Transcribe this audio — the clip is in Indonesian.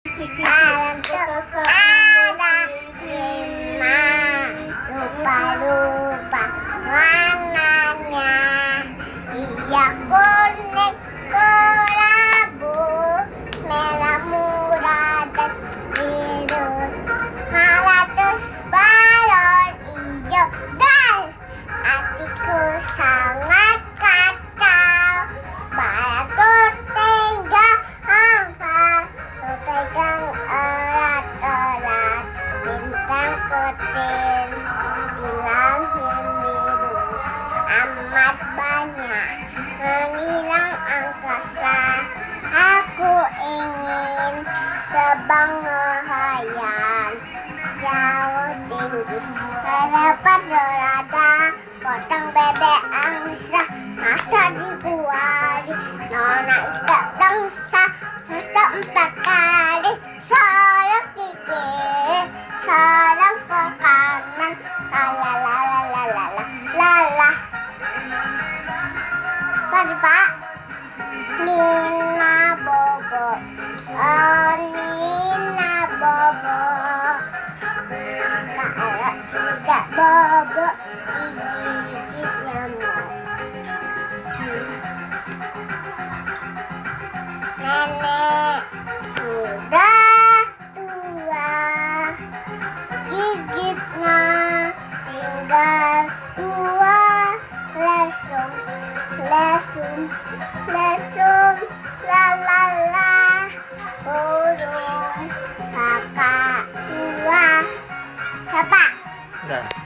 Alam tuh ada lima lupa-lupa warnanya. Iya kuning, kelabu, merah muda dan biru. Malatus balon hijau dan hatiku sangat kacau. Balaku tinggal hafal, ku pegang erat-erat bintang kecil, bilang biru amat banyak menilang angkasa. Aku ingin terbang menghayal jauh tinggi, terdapat berada potong bebek angsa, masa dibuari nona tak bangsa. Satu 4 kali sorok gigi, sorok ke kanan, la la la la la la la la la. Pak, Nina Bobo, oh Nina Bobo, kalau sudah bobo digigit nyamuk. Nenek sudah tua, gigitnya tinggal 2, lesung, lesung, lesung, la la la, burung kakak 2. Siapa? Udah.